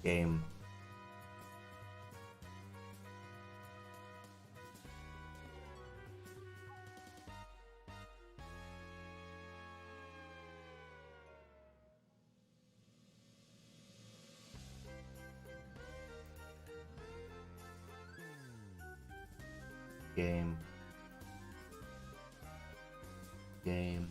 Game. Game. Game.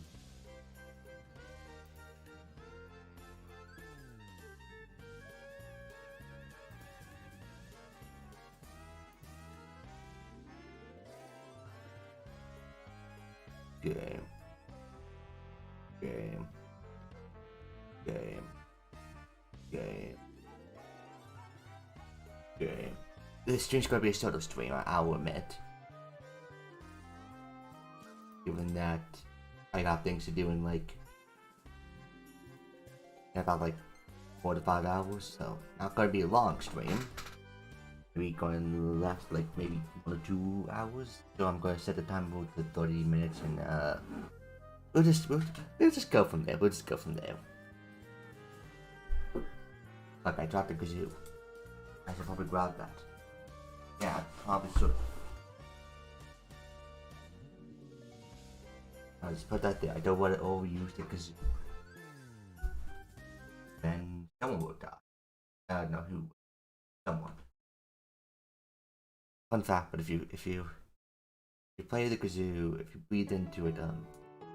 Game. Game. Game. Game. Game. This stream's gonna be a solo stream, I'll admit. Given that I got things to do in like about like 4 to 5 hours, so not gonna be a long stream. Maybe going to last like maybe 1 or 2 hours. So I'm gonna set the timer to 30 minutes and we'll just go from there. We'll just go from there. Like I dropped the kazoo. I should probably grab that. Yeah, I probably should. I'll just put that there. I don't want to overuse the kazoo. Then someone will die. I don't know who. Someone. Fun fact, but if you play the kazoo, if you breathe into it,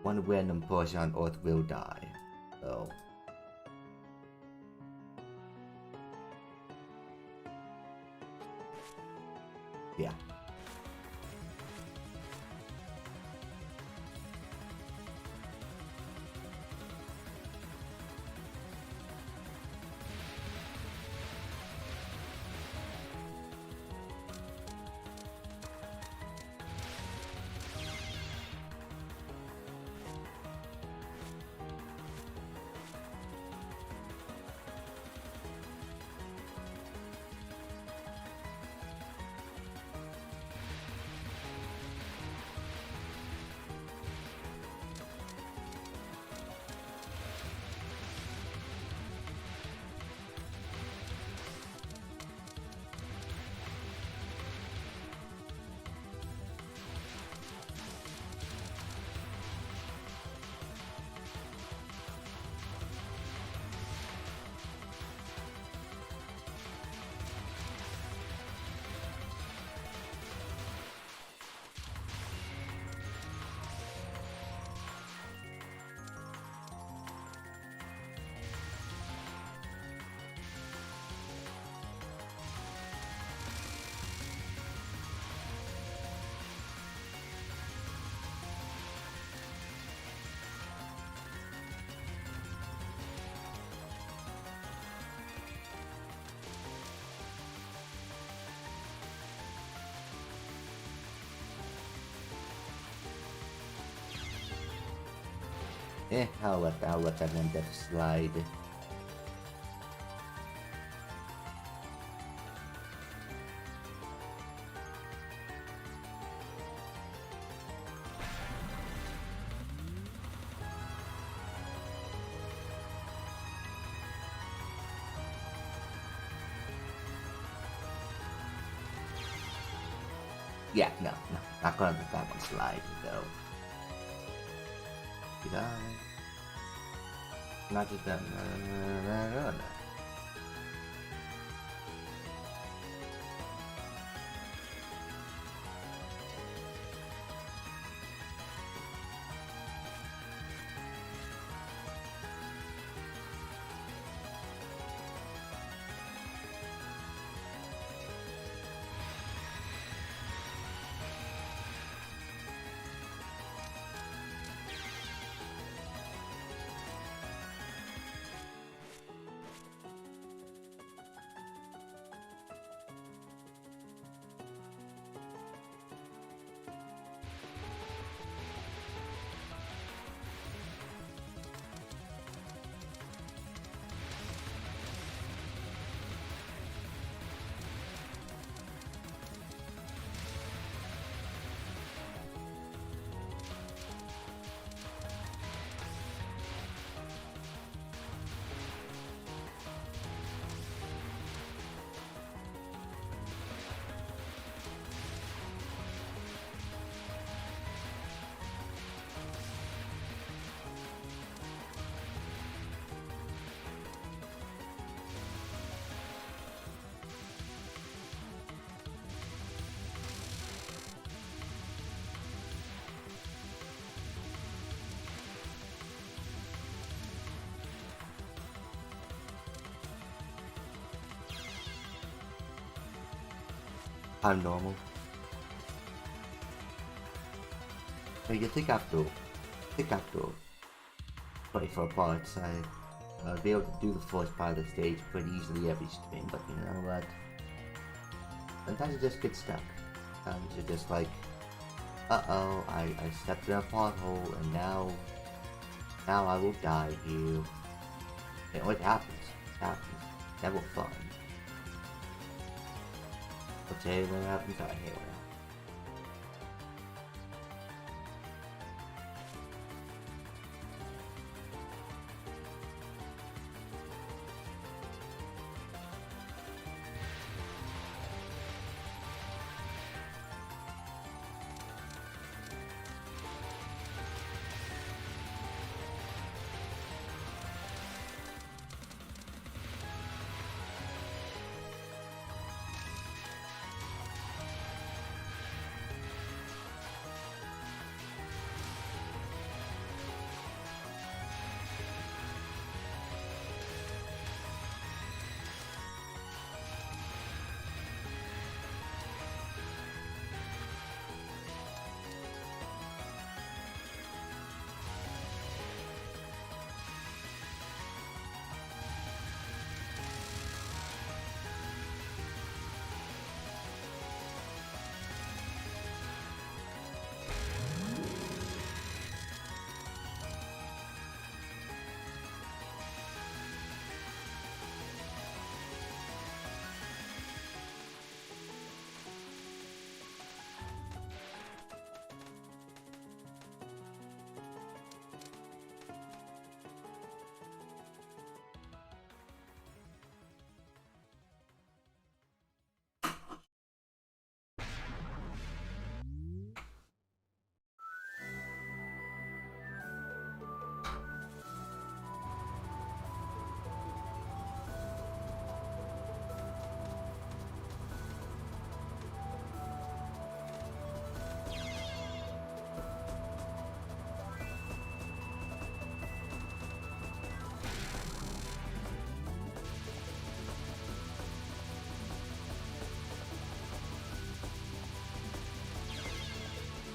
one random person on Earth will die. So yeah. I'll let that one death slide. Yeah, no, not gonna let that one slide, though. Did I? Not just that. No. kind of normal. So you think after 24 parts, I'll be able to do the first part of the stage pretty easily every stream, but you know what? Sometimes you just get stuck. Sometimes you're just like, uh-oh, I stepped in a pothole and now I will die here. You know, it happens. It happens. Never fun. I'll tell you what happens out here.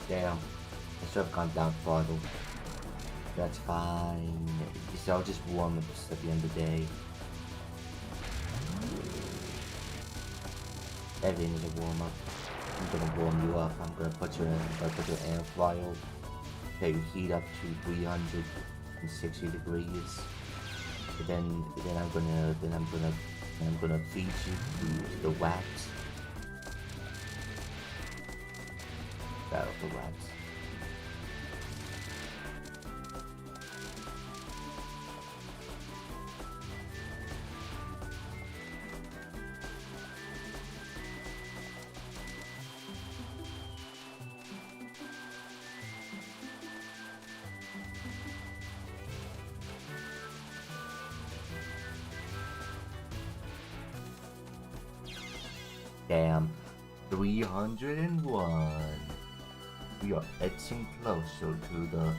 Damn, I should have gone down farther. That's fine. You see, I'll just warm up at the end of the day. Everything is a warm up. I'm gonna warm you up. I'm gonna put your air fryer. Okay, heat up to 360 degrees. Then I'm gonna feed you the wax. Battle for wax. Damn, 301. We are edging closer to the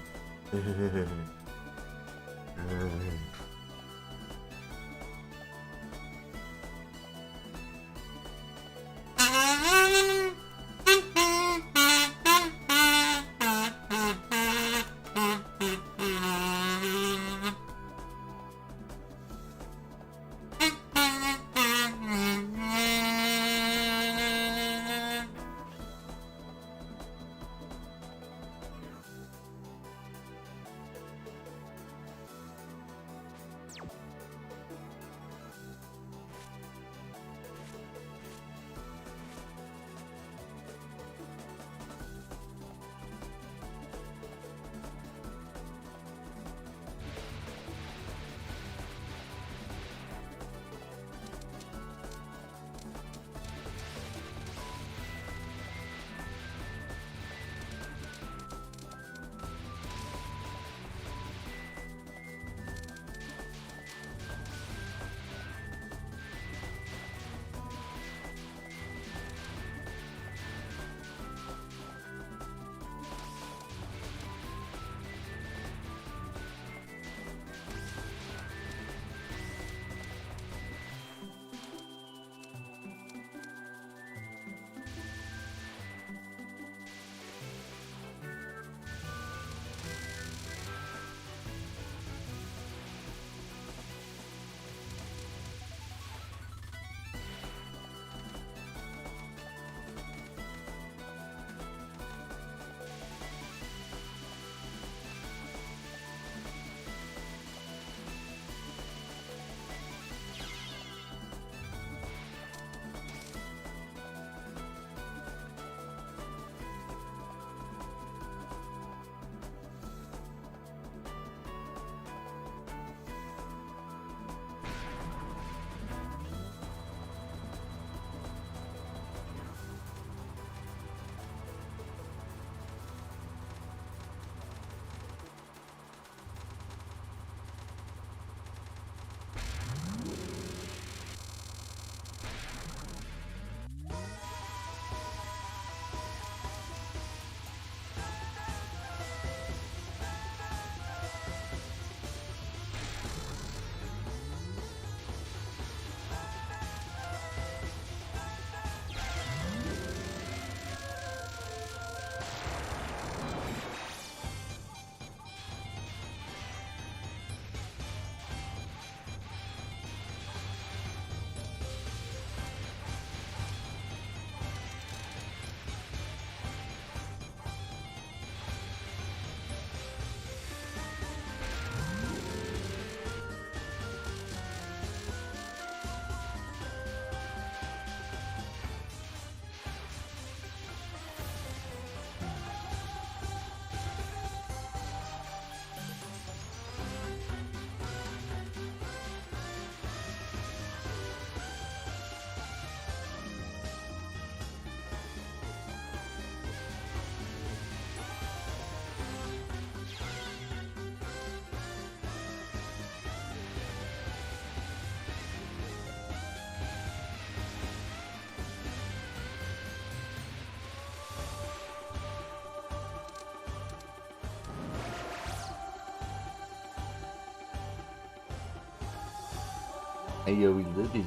Ayo, we live it.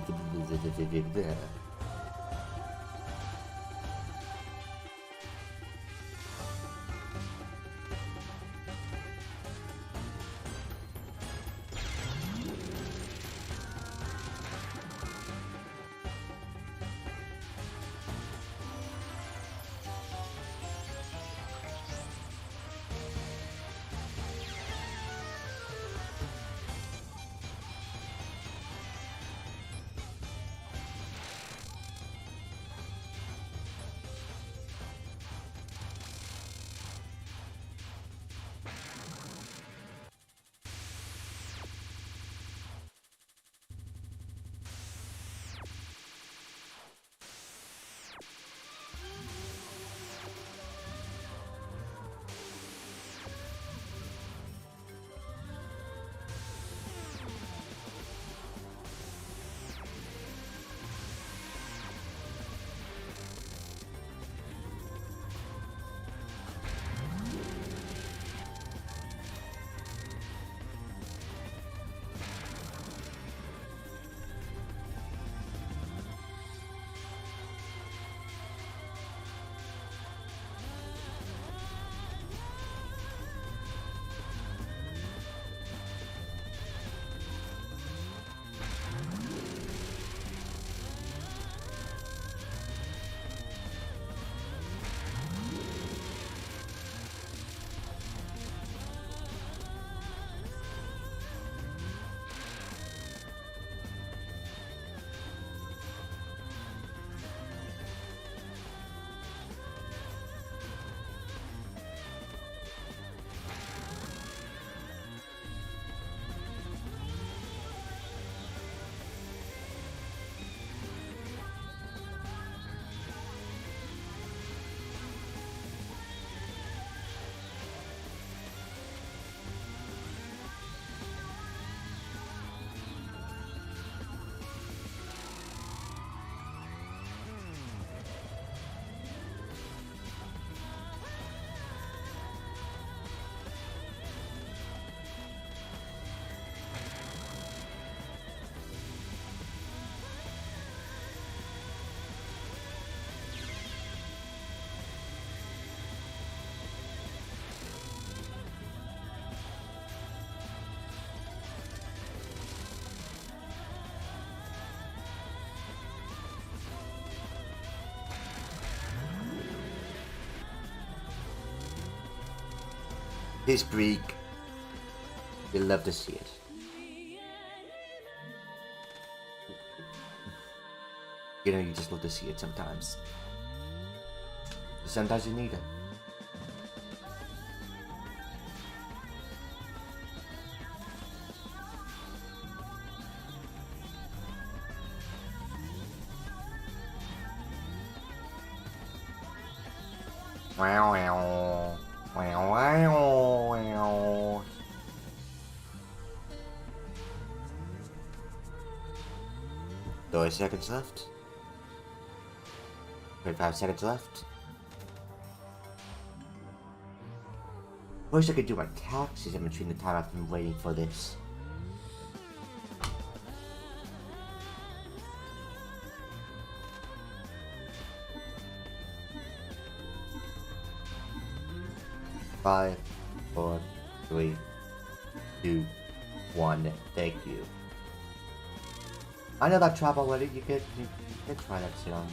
His Greek. You love to see it. You know, you just love to see it sometimes. Sometimes you need it. Wow, wow, wow, wow, wow. 30 seconds left. 25 seconds left. Wish I could do my taxes in between the time I've been waiting for this. Five, 4, 3, 2, 1. Thank you. I know that trap already. You could try that shit on me.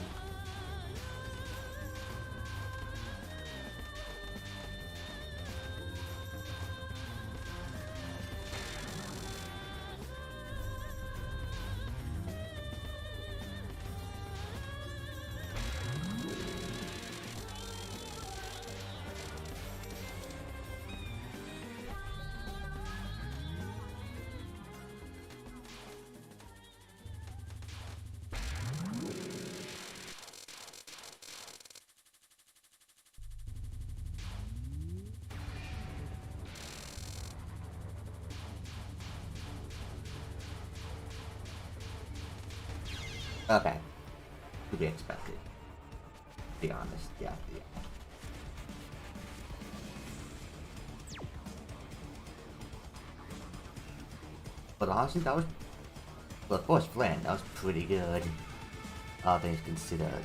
Okay. To be expected. To be honest, yeah. But honestly, that was But first plan, that was pretty good. All things considered.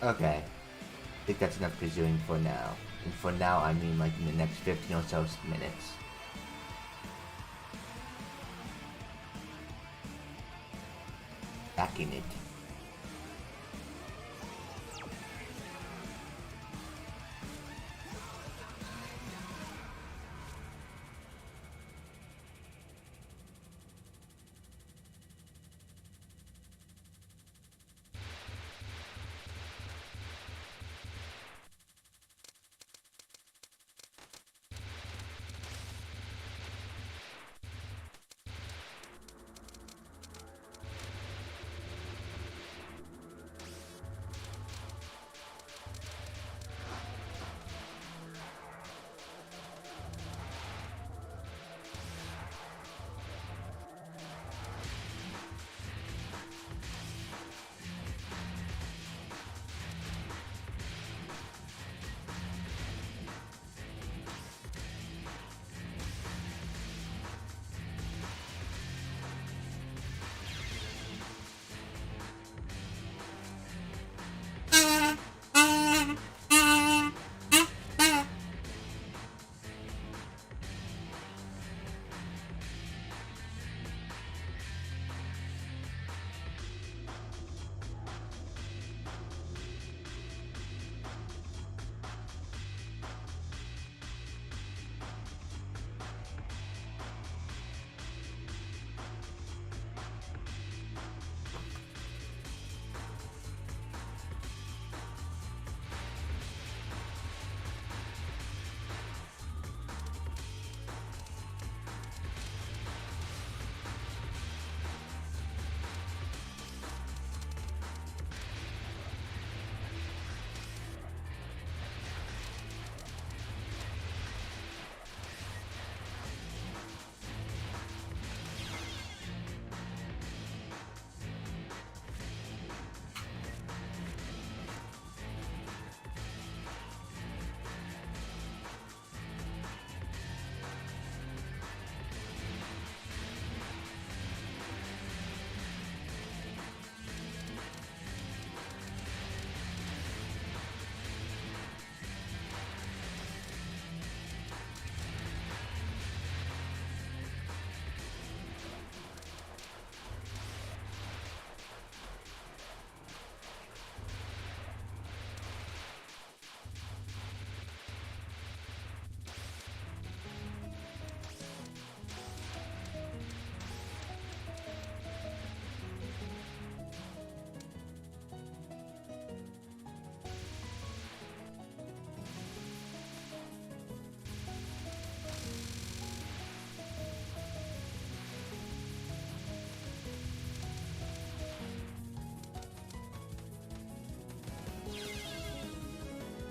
Okay. I think that's enough pursuing for now. And for now, I mean like in the next 15 or so minutes. Back in it.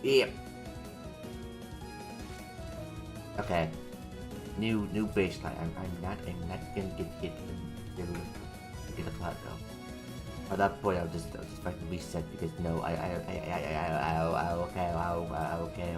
Yep. Okay. New baseline. I'm not gonna get hit in the middle. pick a cloud though. At that point, I'll just try to reset because no, okay.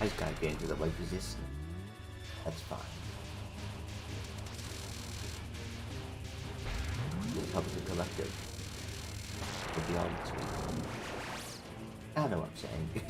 I just gotta get into the right position. That's fine. This helps the collective with the audience. I know what I'm saying.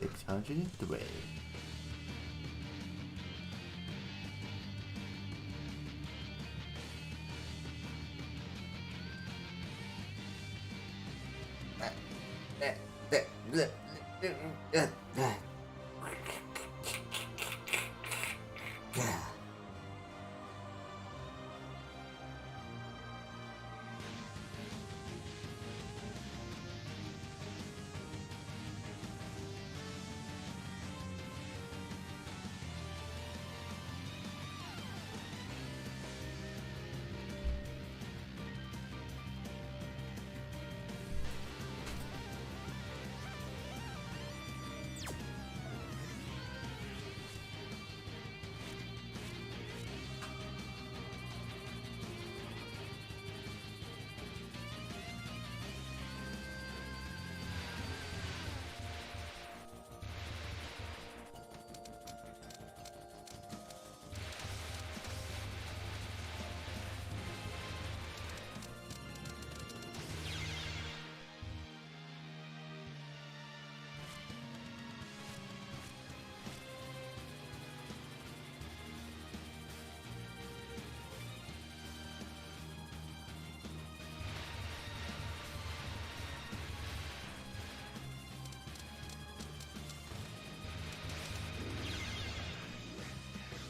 603.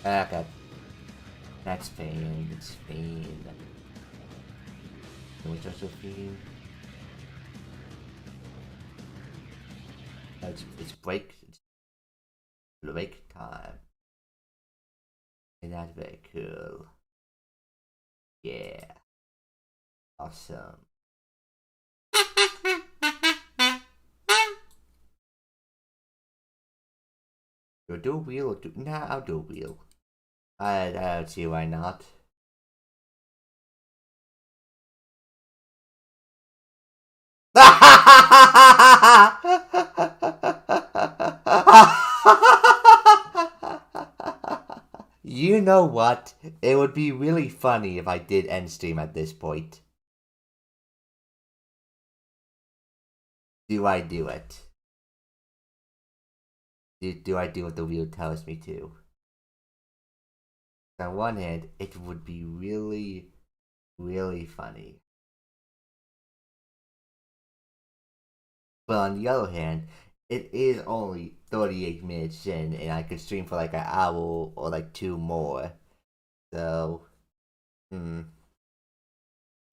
Okay. That's Spain. It's Spain. Which also Spain. It's break. It's break time. And that's very cool. Yeah. Awesome. You'll do a wheel or do. Nah, I'll do a wheel. I don't see why not. You know what? It would be really funny if I did end stream at this point. Do I do it? Do I do what the wheel tells me to? On one hand, it would be really, really funny. But on the other hand, it is only 38 minutes in, and I could stream for like an hour or like 2 more. So, I'll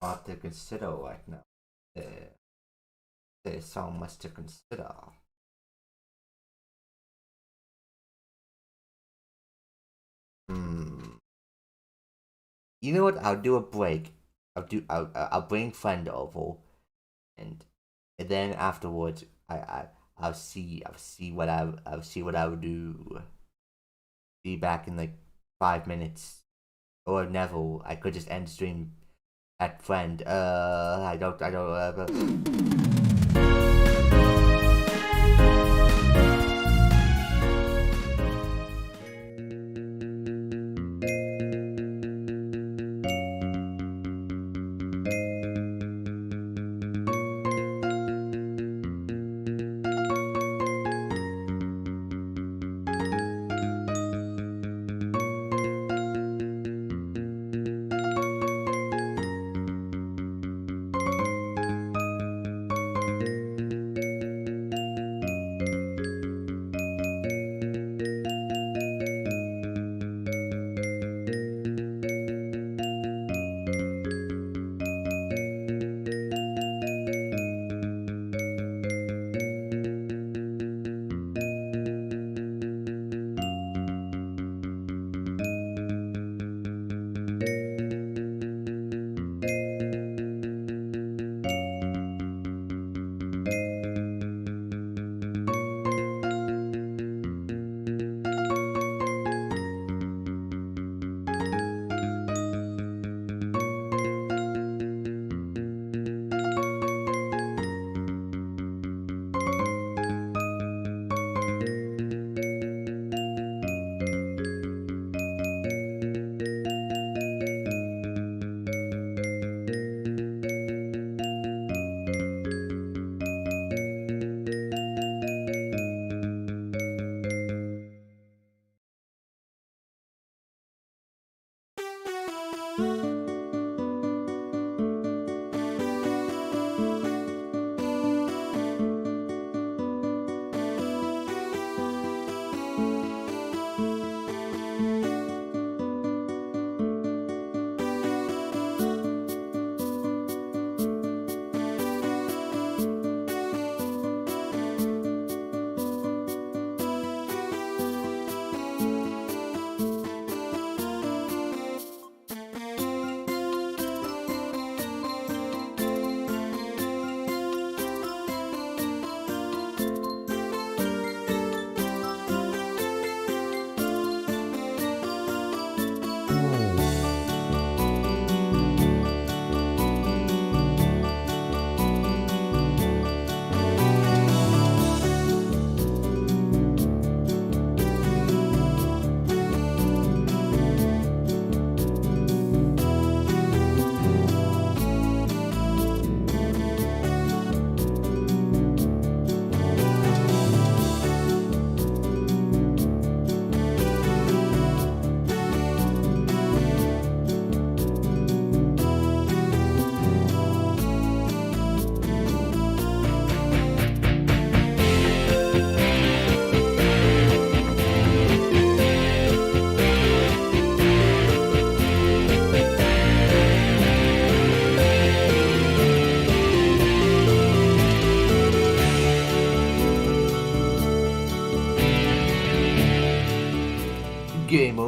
have to consider right now. There's so much to consider. You know what? I'll do a break. I'll bring friend over, and then afterwards I'll see what I would do. Be back in like 5 minutes, or Neville. I could just end stream at friend. I don't.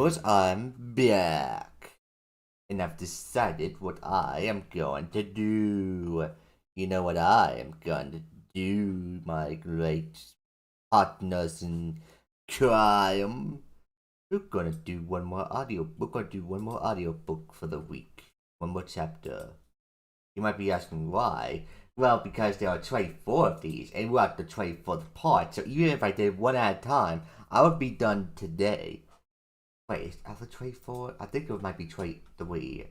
Gamers, I'm back. And I've decided what I am going to do. You know what I am going to do, my great partners in crime? We're gonna do one more audiobook for the week. One more chapter. You might be asking why. Well, because there are 24 of these, and we're at the 24th part, so even if I did one at a time, I would be done today. Wait, is that the 24? I think it might be 23.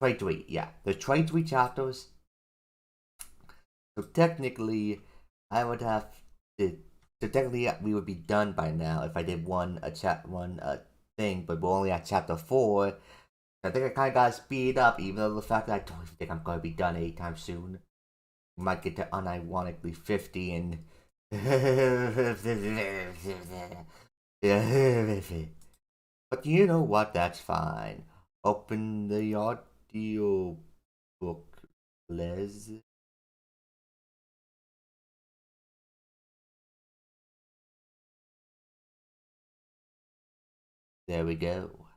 23, yeah. There's 23 chapters. So technically, I would have to. So technically, we would be done by now if I did one thing, but we're only at chapter 4. I think I kind of gotta speed up, even though the fact that I don't even think I'm gonna be done anytime soon. We might get to unironically 50 and. But you know what? That's fine. Open the audio book, Les. There we go.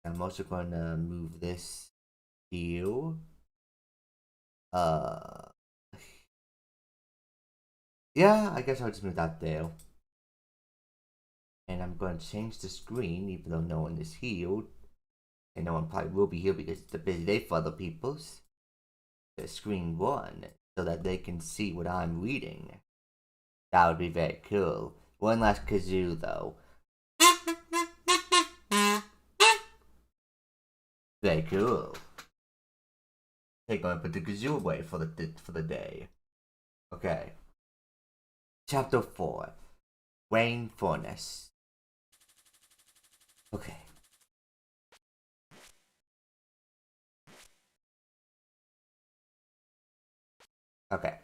I'm also gonna move this here. Yeah, I guess I'll just move that there. And I'm going to change the screen, even though no one is here. And no one probably will be here because it's a busy day for other people's. The screen 1, so that they can see what I'm reading. That would be very cool. One last kazoo, though. Very cool. Okay, going to put the kazoo away for the day. Okay. Chapter 4. Wayne Furnace. Okay. Okay.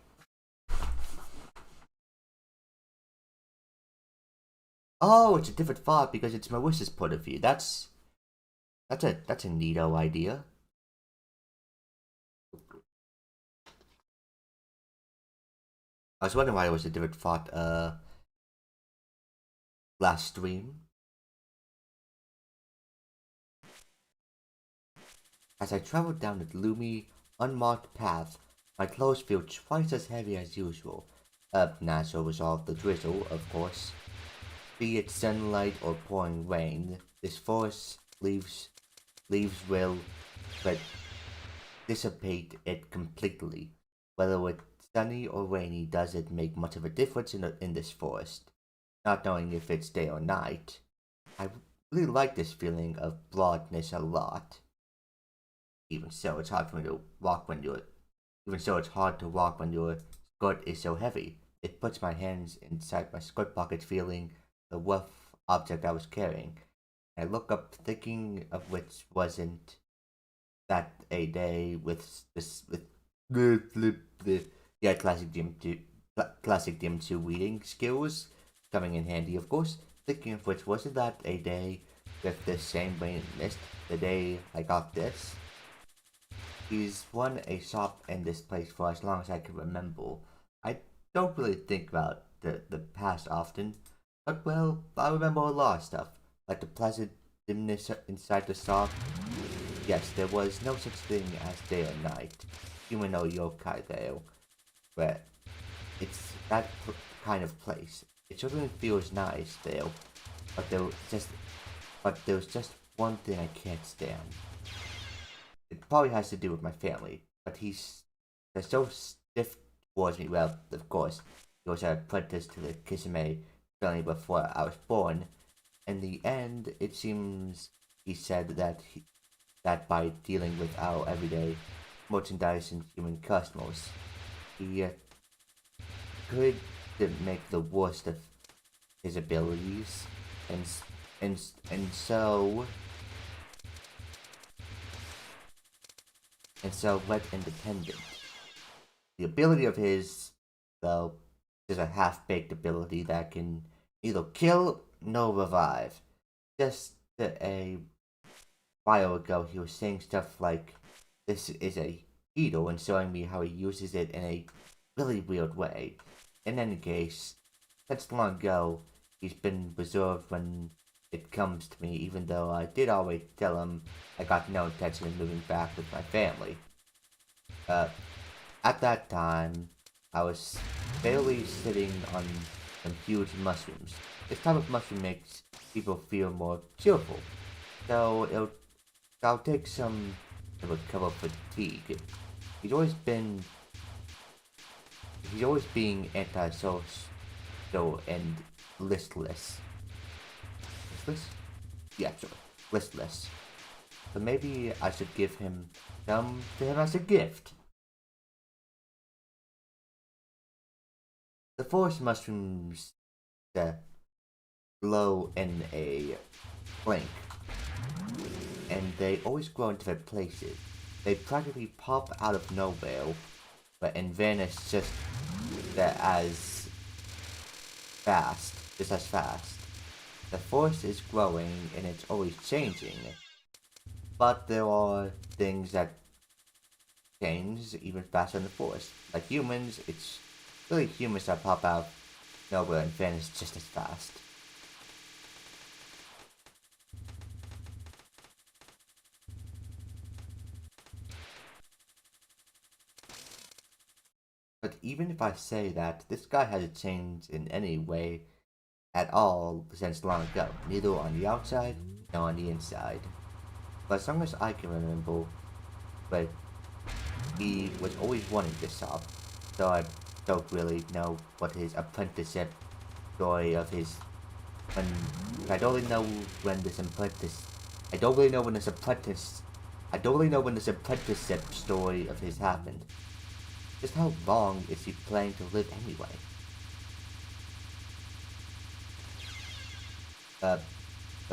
Oh, it's a different font because it's Marissa's point of view. That's a neato idea. I was wondering why it was a different font last stream. As I traveled down the gloomy, unmarked path, my clothes feel twice as heavy as usual. A natural result of the drizzle, of course. Be it sunlight or pouring rain, this forest leaves will but dissipate it completely. Whether it's sunny or rainy doesn't make much of a difference in this forest. Not knowing if it's day or night, I really like this feeling of broadness a lot. Even so, it's hard for me to walk when your skirt is so heavy. It puts my hands inside my skirt pockets, feeling the rough object I was carrying. I look up, thinking of which wasn't that a day with yeah, classic Dim2 reading skills coming in handy, of course. Thinking of which wasn't that a day with the same rain and mist, the day I got this. He's run a shop in this place for as long as I can remember. I don't really think about the past often, but well, I remember a lot of stuff, like the pleasant dimness inside the shop. Yes, there was no such thing as day or night, human or yokai there, but it's that kind of place. It certainly feels nice there, but there's just one thing I can't stand. It probably has to do with my family, but they're so stiff towards me. Well, of course, he was an apprentice to the Kisame family before I was born. In the end, it seems he said that by dealing with our everyday merchandise and human customers, he could make the worst of his abilities, and so went independent. The ability of his, though, is a half-baked ability that can neither kill nor revive. Just a while ago, he was saying stuff like, "This is a heater," and showing me how he uses it in a really weird way. In any case, that's long ago. he's been reserved when it comes to me, even though I did always tell him I got no intention of moving back with my family. Uh, at that time, I was barely sitting on some huge mushrooms. This type of mushroom makes people feel more cheerful, so I'll take some to recover fatigue. He's always been he's always being antisocial and listless. Listless? Yeah, sure. Listless. So maybe I should give him some to him as a gift. The forest mushrooms that glow in a blink, and they always grow in different places. They practically pop out of nowhere, but and vanish as just as fast. The forest is growing and it's always changing, but there are things that change even faster in the forest. Like humans, it's really humans that pop out nowhere and vanish just as fast. But even if I say that, this guy hasn't changed in any way at all since long ago, neither on the outside nor on the inside. But as long as I can remember, but he was always wanting this job, so I don't really know what his apprenticeship story of his when I don't really know when this apprentice I don't really know when this apprentice I don't really know when this apprenticeship story of his happened. Just how long is he planning to live anyway? There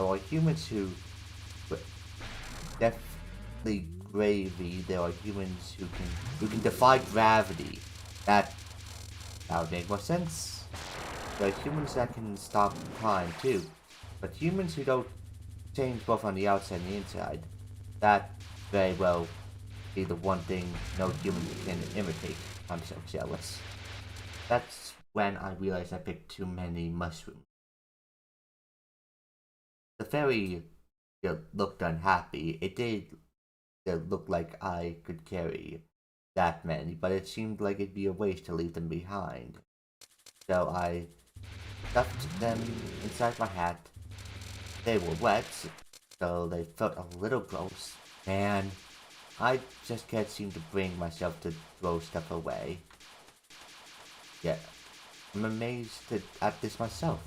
are humans who definitely gravy. There are humans who can defy gravity. That would make more sense. There are humans that can stop time too, but humans who don't change both on the outside and the inside, that very well be the one thing no human can imitate. I'm so jealous. That's when I realized I picked too many mushrooms. The fairy looked unhappy. It did look like I could carry that many, but it seemed like it'd be a waste to leave them behind. So I stuffed them inside my hat. They were wet, so they felt a little gross. Man, I just can't seem to bring myself to throw stuff away. Yeah, I'm amazed at this myself.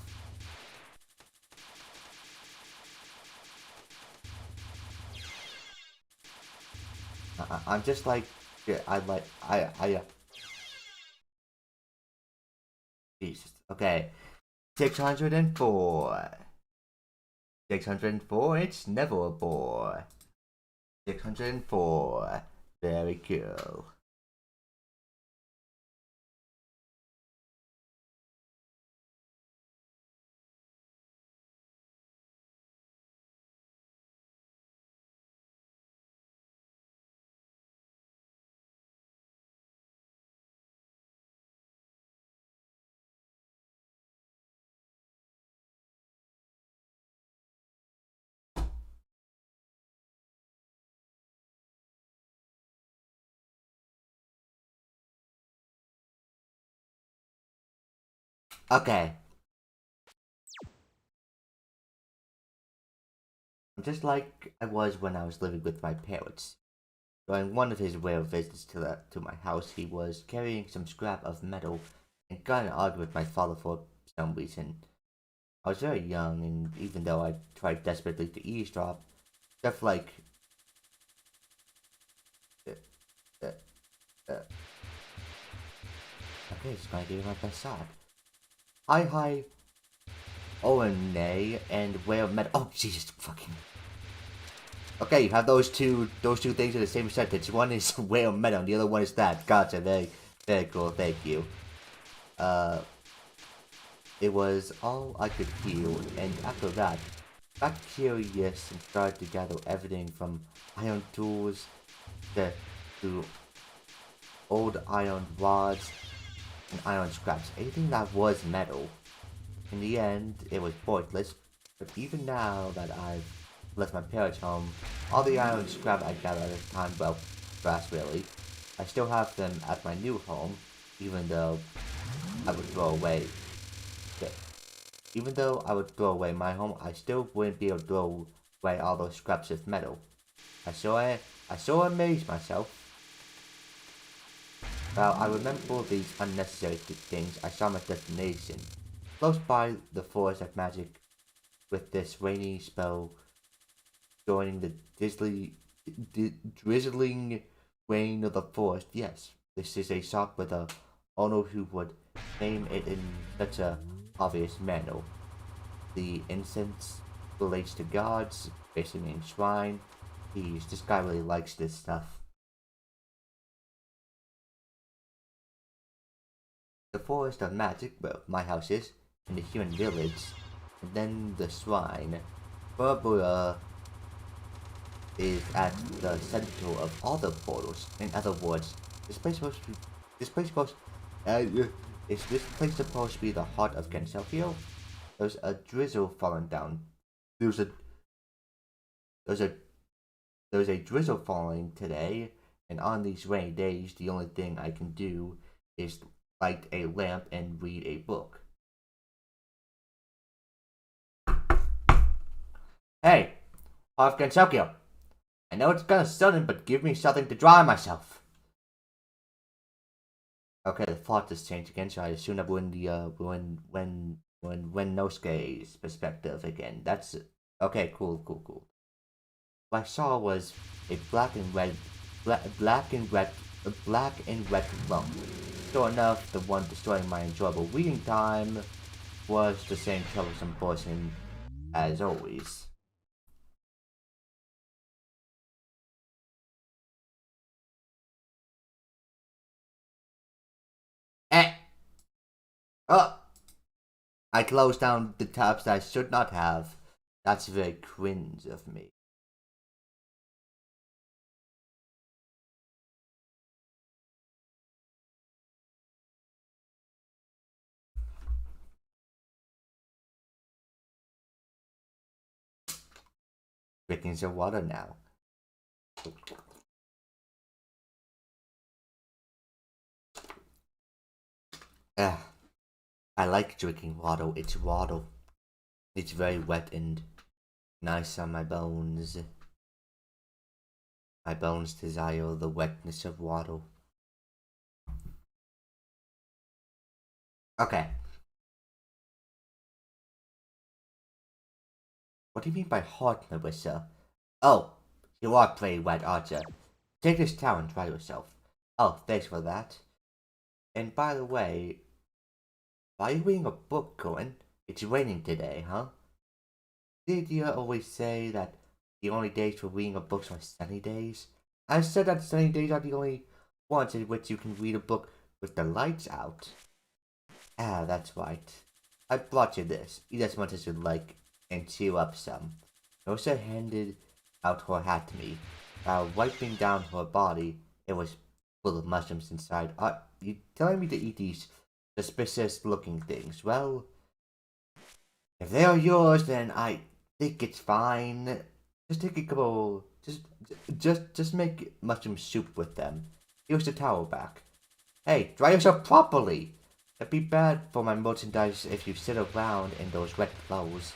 I'm just like, yeah, Jesus. Okay, 604. 604, it's never a bore. 604, very cool. Okay. Just like I was when I was living with my parents. During one of his rare visits to my house, he was carrying some scrap of metal and got in an argument with my father for some reason. I was very young, and even though I tried desperately to eavesdrop, stuff like uh, uh, uh, okay, it's gonna give you my best shot. Hi, oh and nay, and rare metal. Oh Jesus, fucking. Okay, you have those two things in the same sentence. One is rare metal, and the other one is that. Gotcha, very cool. Thank you. Uh, it was all I could feel, and after that, got curious and started to gather everything from iron tools to, to old iron rods and iron scraps. Anything that was metal. In the end, it was pointless, but even now that I've left my parents' home, all the iron scrap I gathered at the time, well, brass really, I still have them at my new home, even though I would throw away. Even though I would throw away my home, I still wouldn't be able to throw away all those scraps of metal. I so amazed myself. Well, I remember these unnecessary things. I saw my destination. Close by the forest of magic, with this rainy spell joining the drizzling rain of the forest. Yes, this is a shop with a owner who would name it in such a obvious manner. The incense relates to gods, basically means shrine. Geez, this guy really likes this stuff. The forest of magic, where my house is, and the human village, and then the shrine. Burbura is at the center of all the portals. In other words, this place supposed to be, this place supposed is this place supposed to be the heart of Kenselfio? There's a drizzle falling down. There's a there's a there's a drizzle falling today, and on these rainy days, the only thing I can do is light a lamp and read a book. Hey, heart of Kenselfio. I know it's kinda sudden, but give me something to dry myself. Okay, the plot has changed again, so I assume that we're in the when Nosuke's perspective again. That's okay. Cool. What I saw was a black and red lump. Sure enough, the one destroying my enjoyable reading time was the same troublesome person as always. Eh. Oh. I closed down the tabs that I should not have. That's very cringe of me. Drinking some water now. Ah, I like drinking water. It's water. It's very wet and nice on my bones. My bones desire the wetness of water. Okay. What do you mean by hot, Melissa? Oh, you are pretty wet, aren't you? Take this towel and dry yourself. Oh, thanks for that. And by the way, why are you reading a book, Cohen? It's raining today, huh? Did you always say that the only days for reading a book are sunny days? I said that sunny days are the only ones in which you can read a book with the lights out. Ah, that's right. I brought you this. Eat as much as you like and chew up some. Rosa handed out her hat to me. While wiping down her body, it was full of mushrooms inside. Are you telling me to eat these suspicious looking things? Well, if they are yours, then I think it's fine. Just take a couple. Just make mushroom soup with them. Here's the towel back. Hey, dry yourself properly. It'd be bad for my merchandise if you sit around in those wet clothes.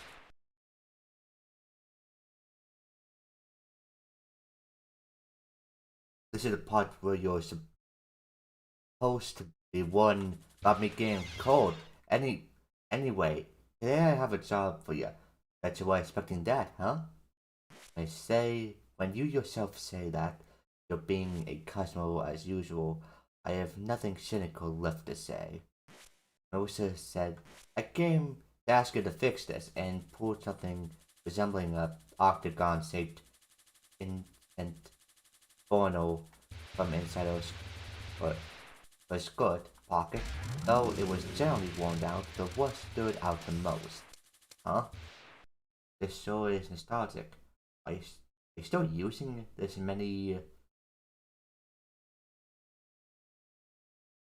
This is the part where you're supposed to be warned about me getting cold. Anyway, today I have a job for you. Bet you were expecting that, huh? I say, when you yourself say that you're being a customer as usual, I have nothing cynical left to say. Rosa said, I came to ask you to fix this, and pulled something resembling a octagon-shaped instant funnel from inside her skirt pocket. Though it was generally worn out, the what stood out the most. Huh? This sure is nostalgic. Are you still using this many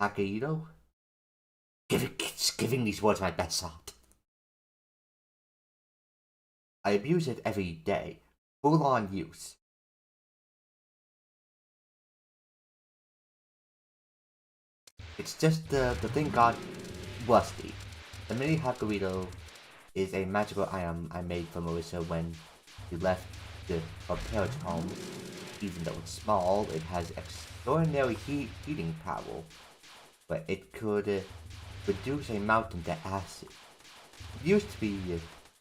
Akihito? Giving these words my best shot. I abuse it every day. Full on use. It's just the thing got rusty. The mini Hakurito is a magical item I made for Marissa when she left her parents' home. Even though it's small, it has extraordinary heating power, but it could reduce a mountain to acid. It used to be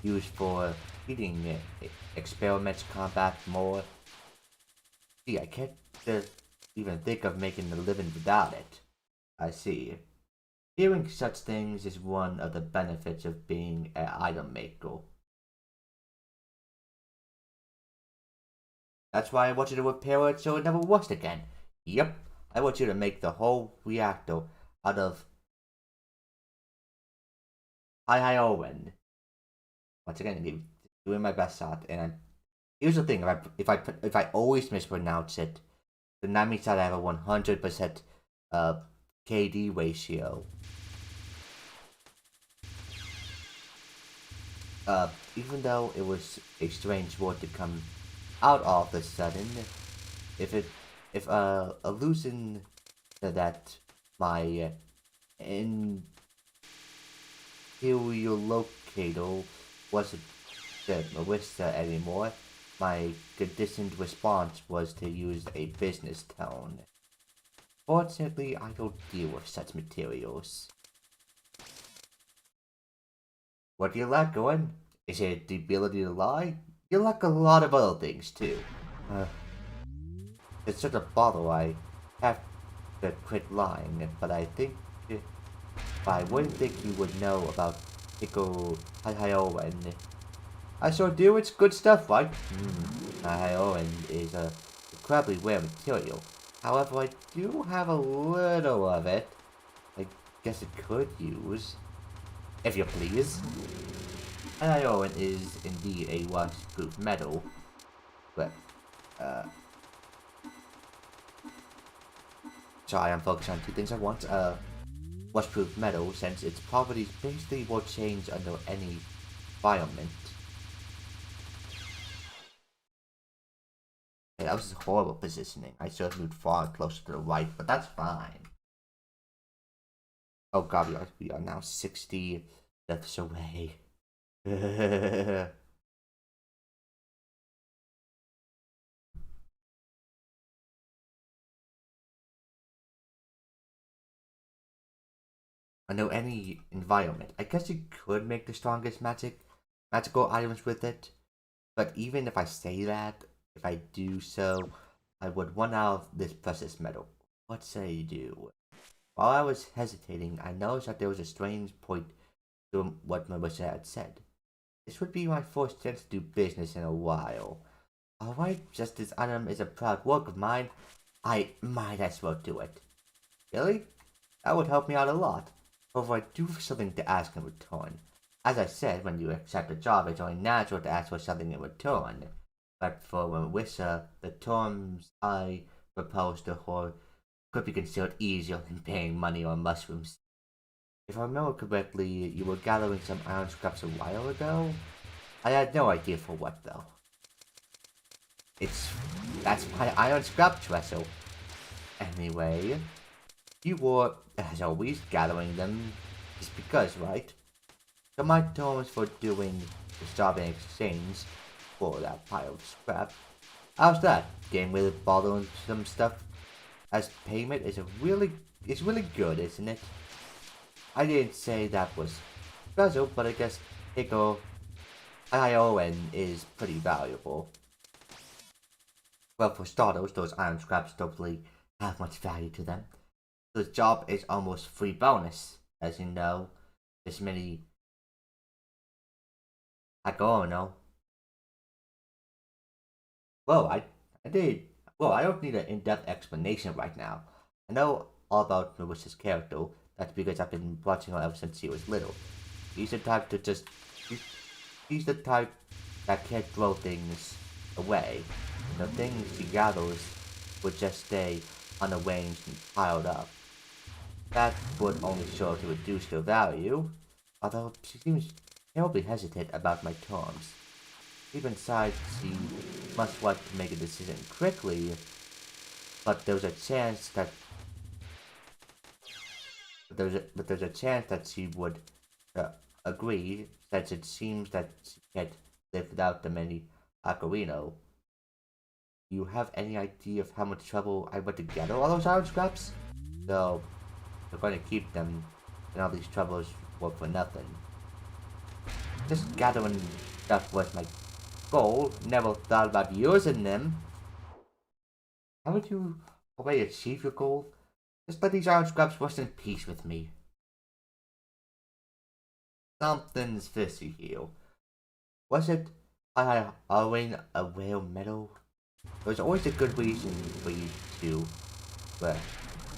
used for heating experiments, combat, more. See, I can't even think of making a living without it. I see. Hearing such things is one of the benefits of being an item maker. That's why I want you to repair it so it never works again. Yep, I want you to make the whole reactor out of Owen. Once again, I'm doing my best at, and here's the thing: if I always mispronounce it, then that means that I have a 100% KD ratio. Even though it was a strange word to come out all of a sudden, if allusion to that my interior locator wasn't the Marissa anymore, my conditioned response was to use a business tone. Fortunately, I don't deal with such materials. What do you lack, Owen? Is it the ability to lie? You lack a lot of other things, too. It's such a bother I have to quit lying, but I think I wouldn't think you would know about Pico Haioen. I sure do, it's good stuff, right? Haioen is a incredibly rare material. However, I do have a little of it. I guess it could use. If you please. Haioen is indeed a rust-proof metal, but, sorry, I'm focused on two things at once. Rust-proof metal, since its properties basically will change under any environment. Okay, that was horrible positioning. I should have moved far closer to the right, but that's fine. Oh god, we are now 60 deaths away. Under any environment. I guess you could make the strongest magical items with it. But even if I say that, if I do so, I would run out of this precious metal. What say you do? While I was hesitating, I noticed that there was a strange point to what Marissa had said. This would be my first chance to do business in a while. Alright, just this item is a proud work of mine, I might as well do it. Really? That would help me out a lot. However, I do have something to ask in return. As I said, when you accept a job, it's only natural to ask for something in return. But for Marissa, the terms I proposed to her could be considered easier than paying money on mushrooms. If I remember correctly, you were gathering some iron scraps a while ago? I had no idea for what, though. That's my iron scrap dresser. Anyway, you were, as always, gathering them just because, right? So my terms for doing the job in exchange for that pile of scrap. How's that? Getting rid of bothering some stuff as payment is really good, isn't it? I didn't say that was special, but I guess Hiko ION is pretty valuable. Well, for starters, those iron scraps don't really have much value to them. So the job is almost free bonus, as you know. This many no. Well, I did. Well, I don't need an in-depth explanation right now. I know all about Marissa's character. That's because I've been watching her ever since she was little. She's the type to just... She's the type that can't throw things away. The things she gathers would just stay unarranged and piled up. That would only serve to reduce their value, although she seems terribly hesitant about my terms. Even besides, she must want to make a decision quickly, but there's a chance that there's a chance that she would uh, agree, since it seems that she can't live without the many Ocarino. You have any idea of how much trouble I went to gather all those iron scraps? So, we're going to keep them, and all these troubles were for nothing. Just gathering stuff was my goal. Never thought about using them. How would you already achieve your goal? Just let these iron scraps rest in peace with me. Something's fishy here. Was it I had owing a rare metal? There's always a good reason for you to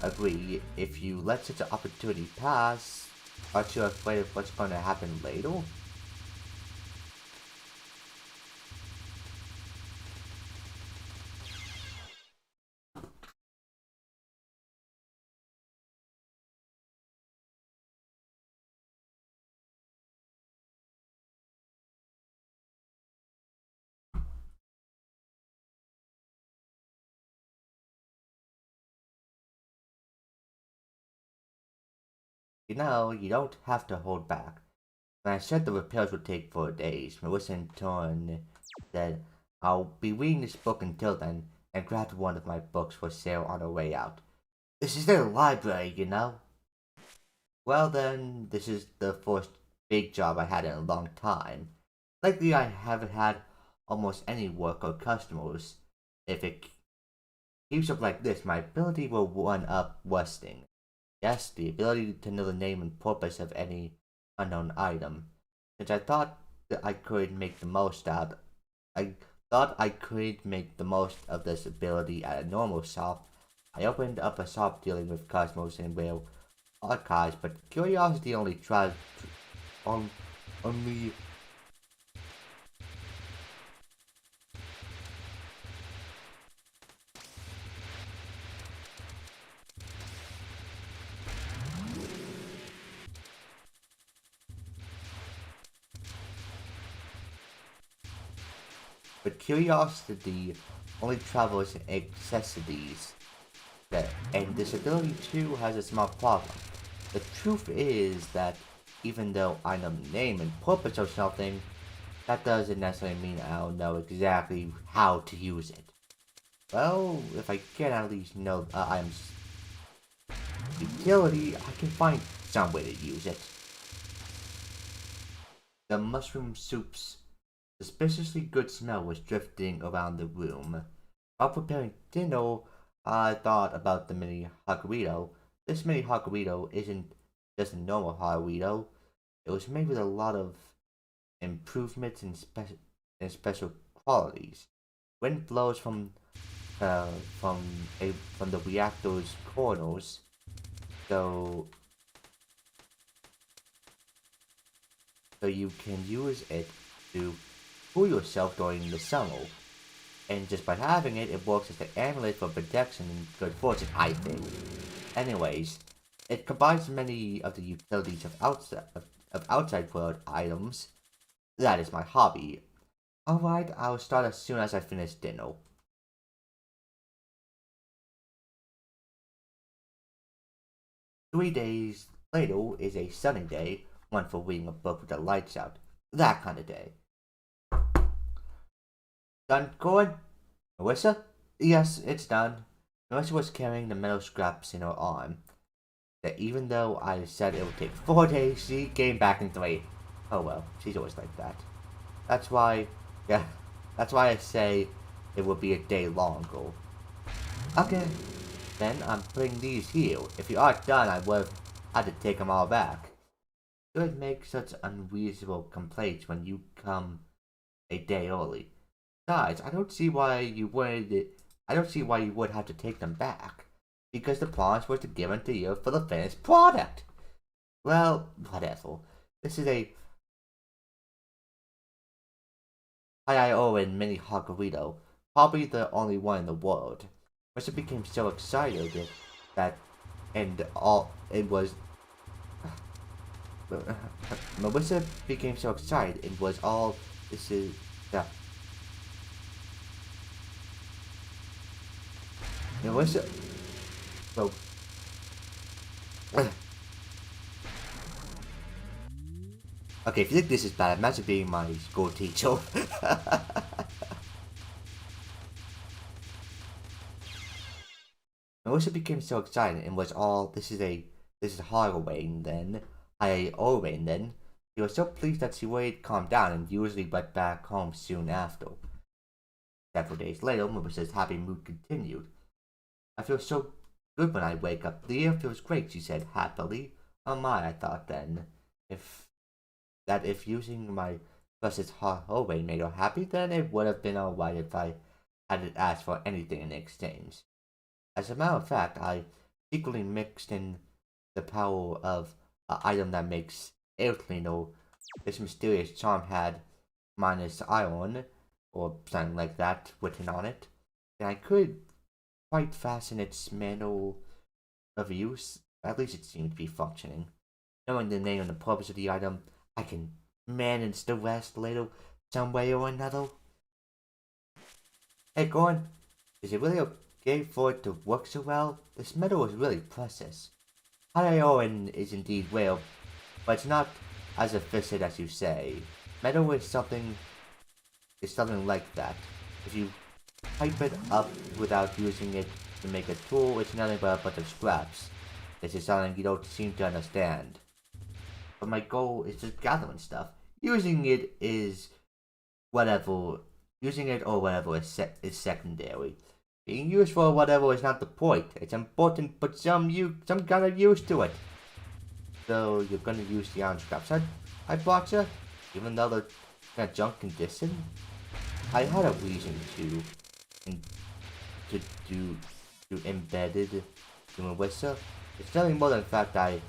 agree. If you let such an opportunity pass, aren't you afraid of what's going to happen later? You know, you don't have to hold back. When I said the repairs would take 4 days, Melissa in turn said, I'll be reading this book until then, and grabbed one of my books for sale on her way out. This is their library, you know? Well then, this is the first big job I had in a long time. Lately I haven't had almost any work or customers. If it keeps up like this, my ability will run up rusting. Yes, the ability to know the name and purpose of any unknown item. Since I thought that I thought I could make the most of this ability at a normal shop. I opened up a shop dealing with customers and rare archives, but curiosity on, only but curiosity only travels in accessories. And this ability too has a small problem. The truth is that even though I know the name and purpose of something, that doesn't necessarily mean I'll know exactly how to use it. Well, if I can at least know item's utility, I can find some way to use it. The mushroom soup's suspiciously good smell was drifting around the room. While preparing dinner, I thought about the mini Hakurito. This mini Hakurito isn't just a normal Hakurito. It was made with a lot of improvements and special qualities. Wind blows uh, from from the reactor's corners, so you can use it to cool yourself during the summer. And just by having it, it works as an amulet for protection and good fortune, I think. Anyways, it combines many of the utilities of outside world items. That is my hobby. Alright, I'll start as soon as I finish dinner. 3 days later is a sunny day, one for reading a book with the lights out. That kind of day. Done going? Melissa? Yes, it's done. Melissa was carrying the metal scraps in her arm. That even though I said it would take 4 days, she came back in 3. Oh well, she's always like that. That's why, yeah, that's why I say it will be a day longer. Okay, then I'm putting these here. If you aren't done, I would have had to take them all back. You would make such unreasonable complaints when you come a day early. Besides, I don't see why you would have to take them back. Because the plans were to give them to you for the finished product. Well, whatever. This is a IIO and mini Hakurito, probably the only one in the world. Melissa became so excited that, and all it was. Melissa became so excited. It was all this is. Yeah, It was so. Okay, if you think this is bad, imagine being my school teacher. Melissa became so excited and was all, this is Halloween then, Halloween then. She was so pleased that she waited calm down and usually went back home soon after. Several days later, Melissa's happy mood continued. I feel so good when I wake up. The air feels great, she said happily. Oh my, I thought then. If using my precious Halloween made her happy, then it would have been alright if I hadn't asked for anything in exchange. As a matter of fact, I secretly mixed in the power of an item that makes air cleaner. This mysterious charm had minus iron, or something like that, written on it, and I could quite fasten its manual of use. At least it seemed to be functioning. Knowing the name and the purpose of the item, I can manage the rest later, some way or another. Hey, Gordon, is it really okay for it to work so well? This metal is really precious. Iron is indeed rare, but it's not as efficient as you say. Metal is something like that. If you pipe it up without using it to make a tool, it's nothing but a bunch of scraps. This is something you don't seem to understand. But my goal is just gathering stuff. Using it or whatever is secondary. Being used for whatever is not the point. It's important, but some kind of use to it. So you're gonna use the iron scraps I bought you, even though they're in a junk condition. I had a reason to embedded to Melissa. It's nothing more than the fact I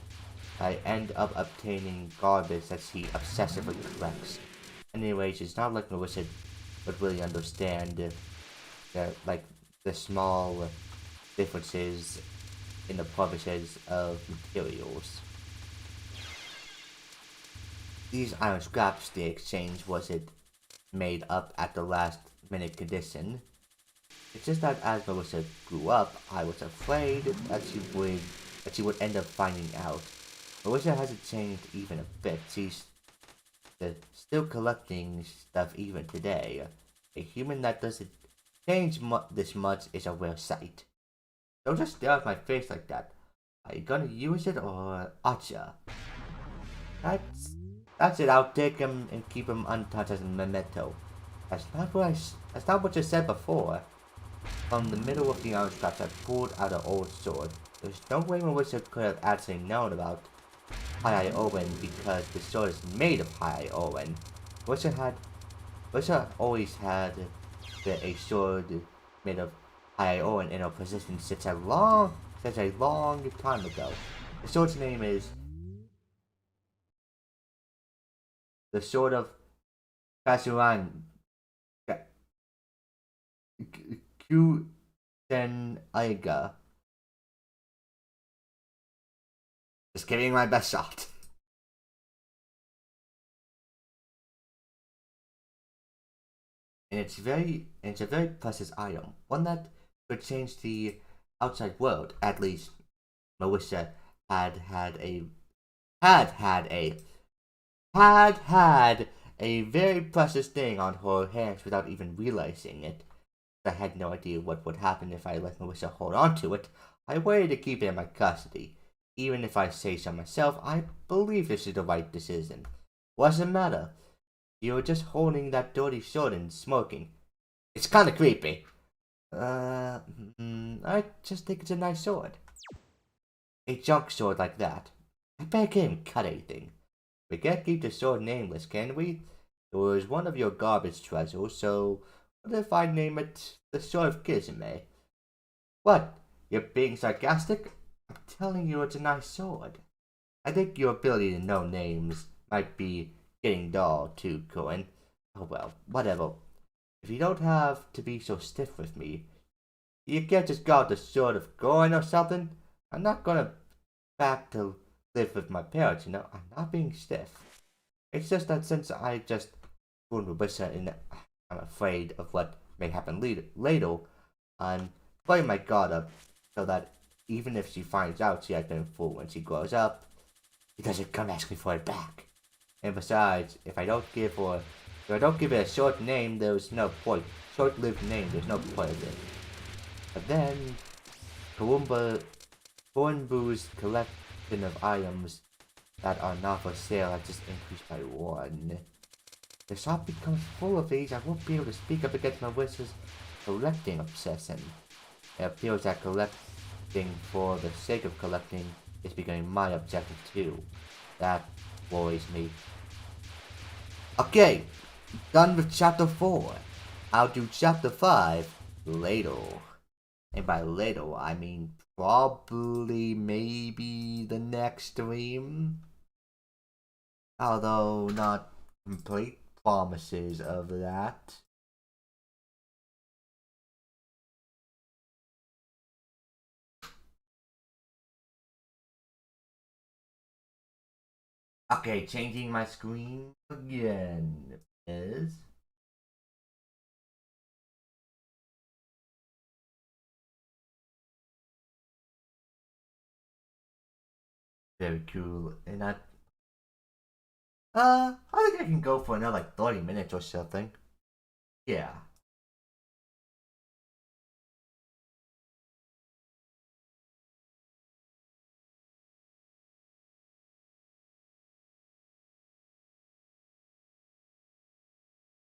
end up obtaining garbage that she obsessively collects. Anyways, it's not like Melissa would really understand the small differences in the purposes of materials. These iron scraps they exchanged wasn't made up at the last minute condition. It's just that as Melissa grew up, I was afraid that she would end up finding out. Melissa hasn't changed even a bit. She's still collecting stuff even today. A human that doesn't change this much is a rare sight. Don't just stare at my face like that. Are you gonna use it or acha? That's it. I'll take him and keep him untouched as a memento. That's not what you said before. From the middle of the iron scraps, I pulled out an old sword. There's no way Melissa could have actually known about High Owen because the sword is made of High Owen. Melissa always had a sword made of High Owen in her possession since a long time ago. The sword's name is the Sword of Kasuran Kusen Aiga. Just giving my best shot. And it's a very precious item. One that could change the outside world. At least Melissa had a very precious thing on her hands without even realizing it. I had no idea what would happen if I let Melissa hold on to it. I waited to keep it in my custody. Even if I say so myself, I believe this is the right decision. What's the matter? You were just holding that dirty sword and smoking. It's kinda creepy. I just think it's a nice sword. A junk sword like that. I bet I can't even cut anything. We can't keep the sword nameless, can we? It was one of your garbage treasures, so what if I name it the Sword of Kisame? What? You're being sarcastic? I'm telling you it's a nice sword. I think your ability to know names might be getting dull too, Cohen. Oh well, whatever. If you don't have to be so stiff with me, you can't just call it the Sword of Cohen or something. I'm not gonna back to live with my parents, you know. I'm not being stiff. It's just that since I just fooled Melissa and I'm afraid of what may happen later, I'm putting my guard up so that even if she finds out she acted a fool when she grows up, she doesn't come asking for it back. And besides, if I don't give it a short name, there's no point. Short-lived name, there's no point of it. But then, Kornbu's collection of items that are not for sale has just increased by 1. The shop becomes full of these, I won't be able to speak up against my wish's collecting obsession. It appears that collecting for the sake of collecting is becoming my objective too. That worries me. Okay, done with chapter 4. I'll do chapter 5 later. And by later, I mean probably maybe the next stream. Although not complete promises of that. Okay, changing my screen again is very cool. And I think I can go for another like 30 minutes or something. Yeah.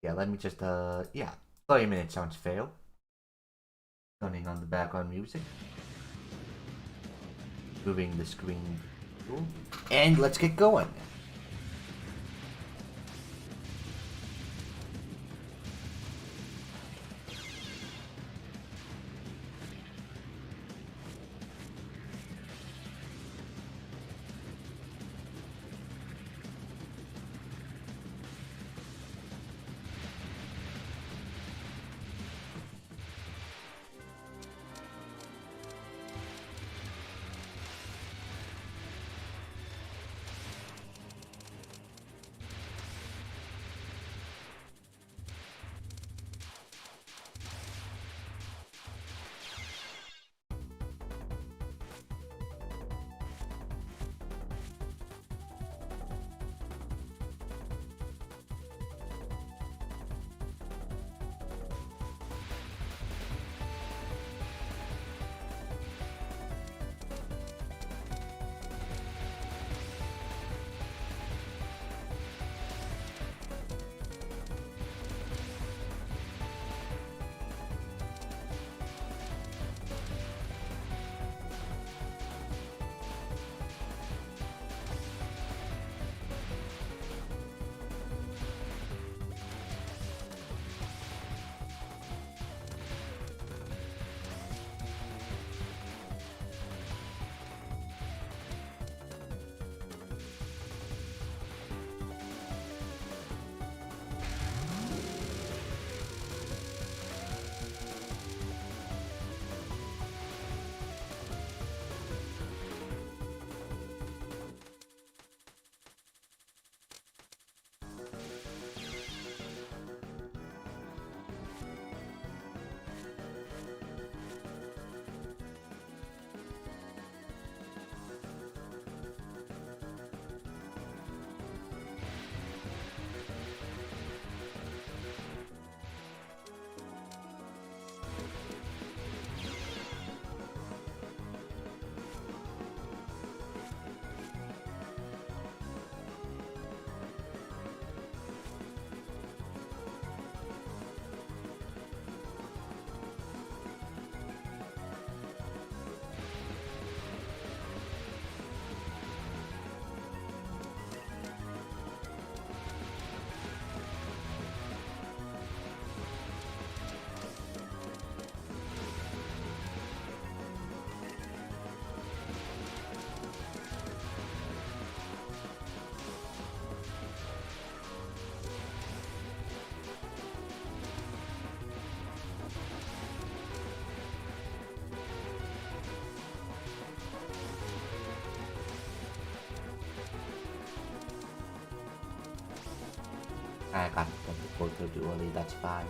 Yeah, let me just, yeah. 30 minutes sounds fair. Turning on the background music. Moving the screen. And let's get going. I got them to go too early, that's fine.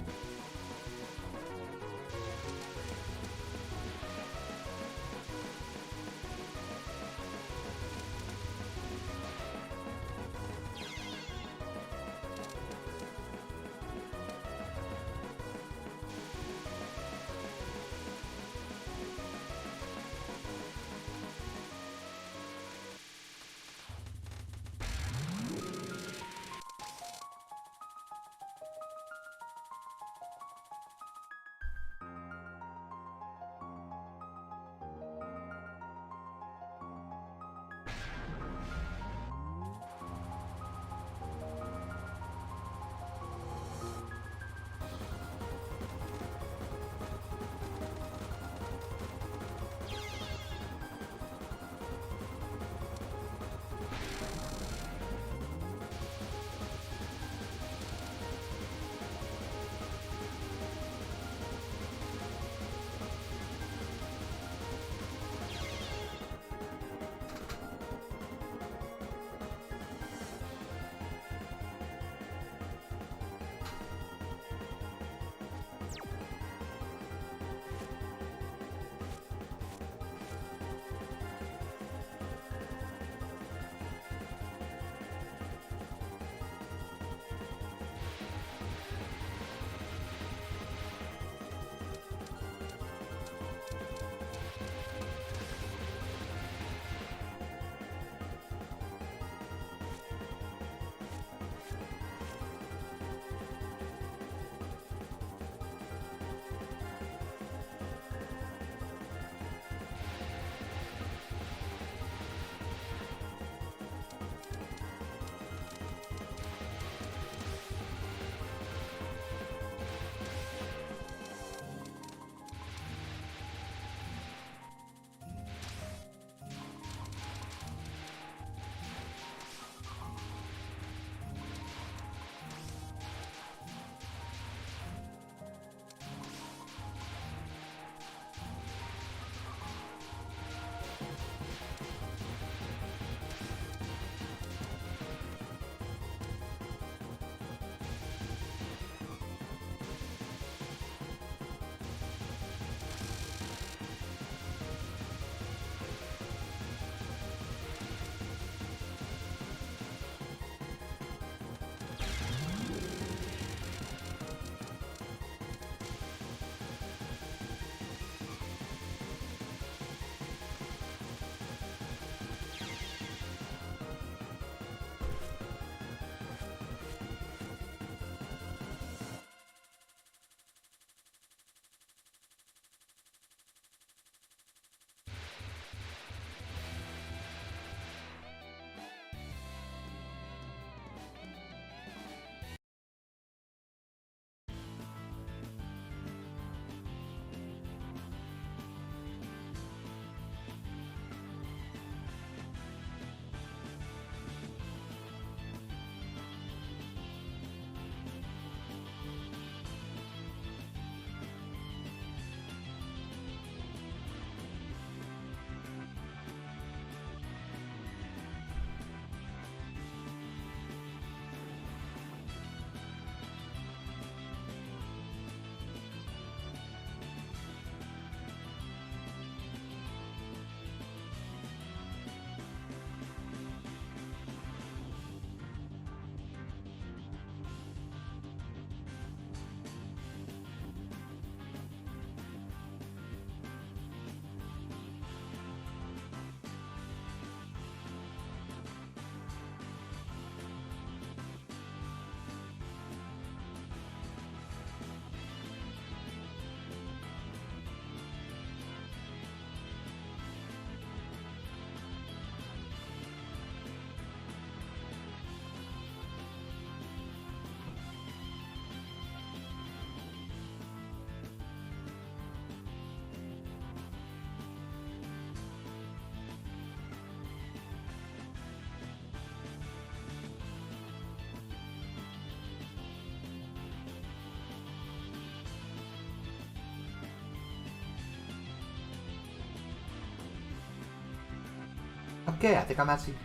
Okay, I think I'm actually...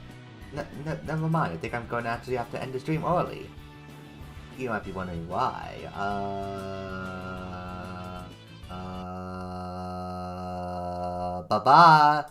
never mind, I think I'm going to actually have to end the stream early. You might be wondering why. Bye-bye!